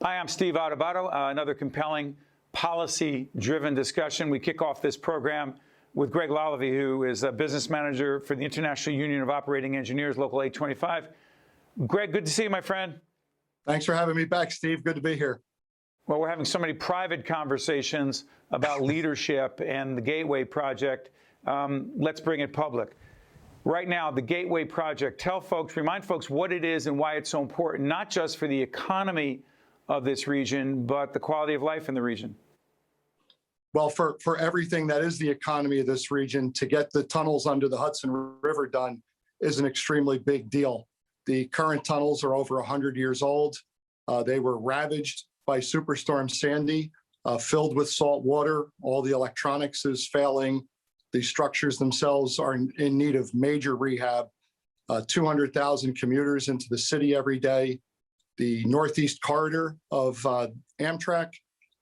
Hi, I'm Steve Adubato. Another compelling policy-driven discussion. We kick off this program with Greg Lalevee, who is a business manager for the International Union of Operating Engineers, Local 825. Greg, good to see you, my friend. Thanks for having me back, Steve. Good to be here. Well, we're having so many private conversations about leadership and the Gateway Project. Let's bring it public. Right now, the Gateway Project, remind folks what it is and why it's so important, not just for the economy of this region, but the quality of life in the region. Well, for everything that is the economy of this region, to get the tunnels under the Hudson River done is an extremely big deal. The current tunnels are over 100 years old. They were ravaged by Superstorm Sandy, filled with salt water. All the electronics is failing. The structures themselves are in need of major rehab. 200,000 commuters into the city every day. The Northeast Corridor of Amtrak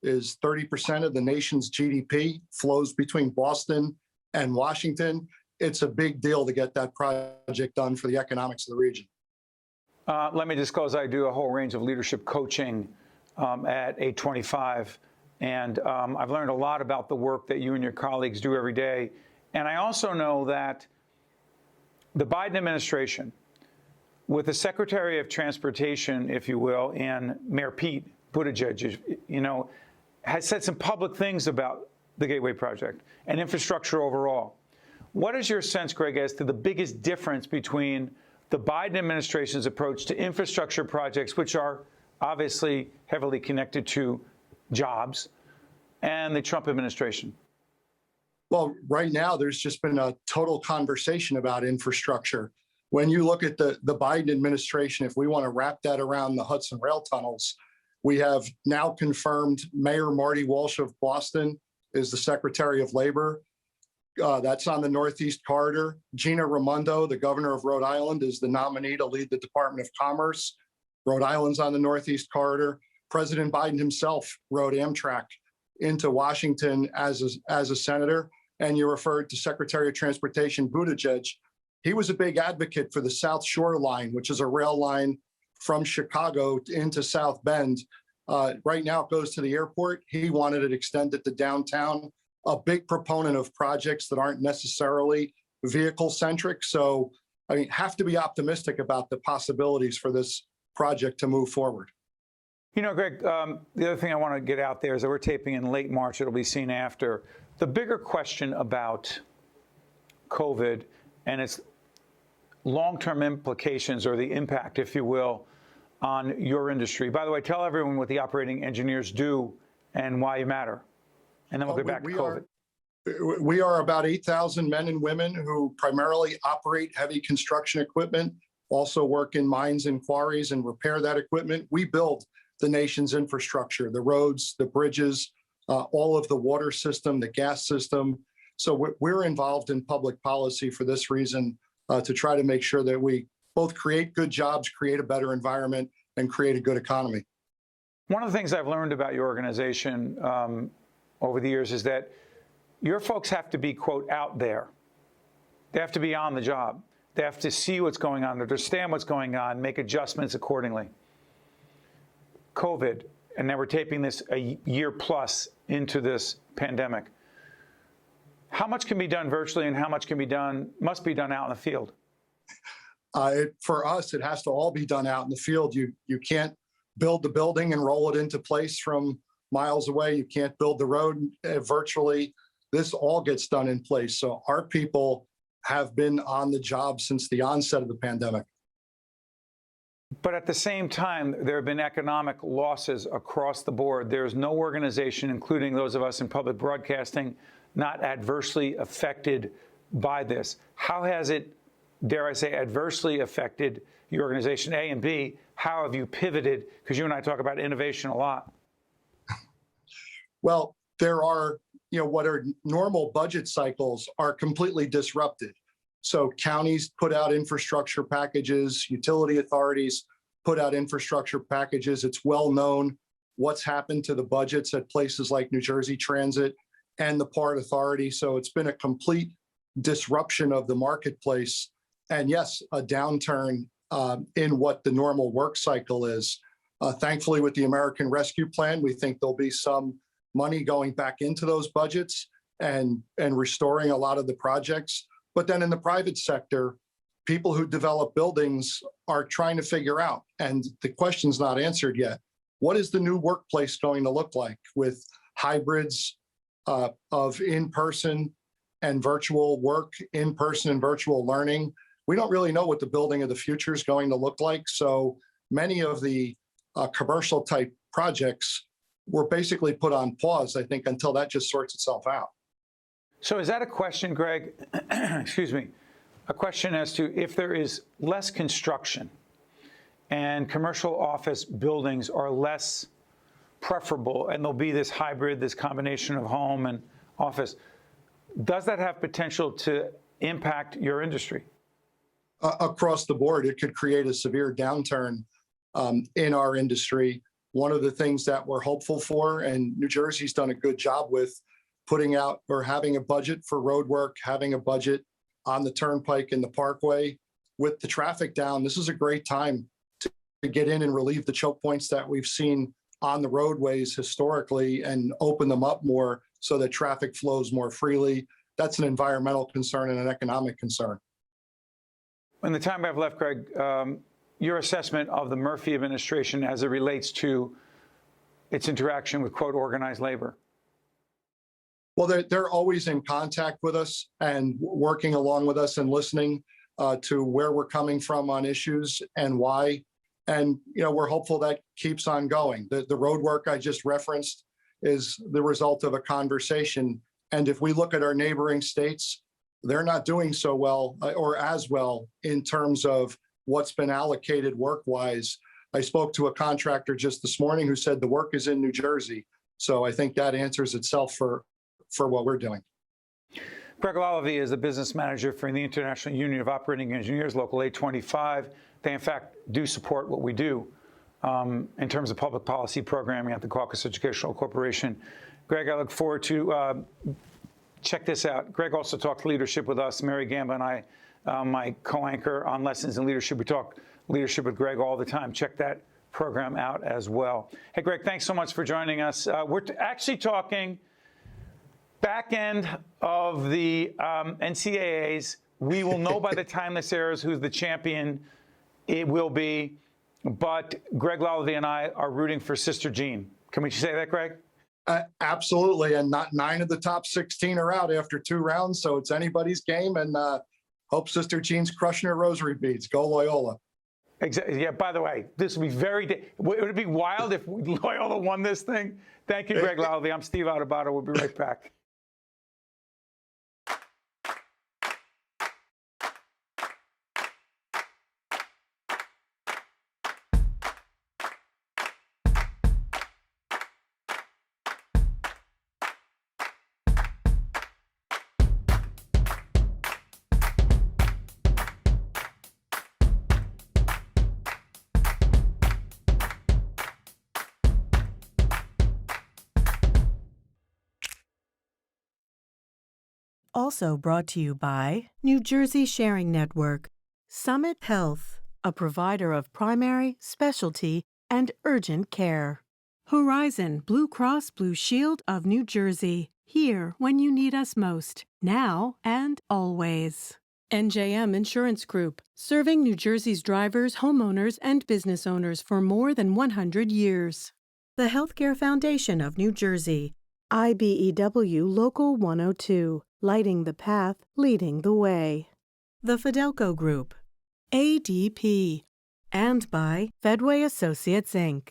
is 30% of the nation's GDP, flows between Boston and Washington. It's a big deal to get that project done for the economics of the region. Let me disclose I do a whole range of leadership coaching at 825, and I've learned a lot about the work that you and your colleagues do every day. And I also know that the Biden administration, with the Secretary of Transportation, if you will, and Mayor Pete Buttigieg, has said some public things about the Gateway Project and infrastructure overall. What is your sense, Greg, as to the biggest difference between the Biden administration's approach to infrastructure projects, which are obviously heavily connected to jobs, and the Trump administration? Well, right now, there's just been a total conversation about infrastructure. When you look at the Biden administration, if we want to wrap that around the Hudson Rail tunnels, we have now confirmed Mayor Marty Walsh of Boston is the Secretary of Labor. That's on the Northeast Corridor. Gina Raimondo, the governor of Rhode Island, is the nominee to lead the Department of Commerce. Rhode Island's on the Northeast Corridor. President Biden himself rode Amtrak into Washington as a senator. And you referred to Secretary of Transportation Buttigieg. He was a big advocate for the South Shore Line, which is a rail line from Chicago into South Bend. Right now it goes to the airport. He wanted it extended to downtown, a big proponent of projects that aren't necessarily vehicle-centric. So, have to be optimistic about the possibilities for this project to move forward. Greg, the other thing I want to get out there is that we're taping in late March. It'll be seen after. The bigger question about COVID and its long-term implications, or the impact, if you will, on your industry. By the way, tell everyone what the operating engineers do and why you matter. And then we'll get back to COVID. We are about 8,000 men and women who primarily operate heavy construction equipment, also work in mines and quarries and repair that equipment. We build the nation's infrastructure, the roads, the bridges, all of the water system, the gas system. So we're involved in public policy for this reason, to try to make sure that we both create good jobs, create a better environment, and create a good economy. One of the things I've learned about your organization over the years is that your folks have to be, quote, out there. They have to be on the job. They have to see what's going on, understand what's going on, make adjustments accordingly. COVID, and now we're taping this a year plus into this pandemic. How much can be done virtually and how much must be done out in the field? For us, it has to all be done out in the field. You can't build the building and roll it into place from miles away. You can't build the road virtually. This all gets done in place. So our people have been on the job since the onset of the pandemic. But at the same time, there have been economic losses across the board. There's no organization, including those of us in public broadcasting, not adversely affected by this. How has it, dare I say, adversely affected your organization, A, and B, how have you pivoted? Because you and I talk about innovation a lot. Well, there are, what are normal budget cycles are completely disrupted. So counties put out infrastructure packages, utility authorities put out infrastructure packages. It's well known what's happened to the budgets at places like New Jersey Transit and the Port Authority. So it's been a complete disruption of the marketplace. And yes, a downturn in what the normal work cycle is. Thankfully, with the American Rescue Plan, we think there'll be some money going back into those budgets and restoring a lot of the projects. But then in the private sector, people who develop buildings are trying to figure out, and the question's not answered yet, what is the new workplace going to look like with hybrids of in-person and virtual work, in-person and virtual learning? We don't really know what the building of the future is going to look like. So many of the commercial type projects were basically put on pause, I think, until that just sorts itself out. So is that a question, Greg? Excuse me. A question as to if there is less construction and commercial office buildings are less preferable and there'll be this hybrid, this combination of home and office, does that have potential to impact your industry? Across the board, it could create a severe downturn in our industry. One of the things that we're hopeful for, and New Jersey's done a good job with putting out or having a budget for road work, having a budget on the Turnpike and the Parkway. With the traffic down, this is a great time to get in and relieve the choke points that we've seen on the roadways historically and open them up more so that traffic flows more freely. That's an environmental concern and an economic concern. In the time I have left, Greg, your assessment of the Murphy administration as it relates to its interaction with, quote, organized labor. Well, they're always in contact with us and working along with us and listening to where we're coming from on issues and why. And, we're hopeful that keeps on going. The road work I just referenced is the result of a conversation. And if we look at our neighboring states, they're not doing so well or as well in terms of what's been allocated work-wise. I spoke to a contractor just this morning who said the work is in New Jersey. So I think that answers itself for what we're doing. Greg Lalevee is the business manager for the International Union of Operating Engineers, Local 825. They, in fact, do support what we do in terms of public policy programming at the Caucus Educational Corporation. Greg, I look forward to check this out. Greg also talked leadership with us. Mary Gamba and I, my co-anchor on Lessons in Leadership, we talk leadership with Greg all the time. Check that program out as well. Hey, Greg, thanks so much for joining us. We're actually talking back end of the NCAAs. We will know by the time this airs who's the champion it will be. But Greg Lalevee and I are rooting for Sister Jean. Can we say that, Greg? Absolutely. And not 9 of the top 16 are out after 2 rounds. So it's anybody's game. And hope Sister Jean's crushing her rosary beads. Go Loyola. Exactly. Yeah, by the way, this would be would it be wild if Loyola won this thing? Thank you, Greg Lalevee. I'm Steve Adubato. We'll be right back. Also brought to you by New Jersey Sharing Network, Summit Health, a provider of primary, specialty, and urgent care. Horizon Blue Cross Blue Shield of New Jersey, here when you need us most, now and always. NJM Insurance Group, serving New Jersey's drivers, homeowners, and business owners for more than 100 years. The Healthcare Foundation of New Jersey, IBEW Local 102, lighting the path, leading the way. The Fidelco Group, ADP, and by Fedway Associates, Inc.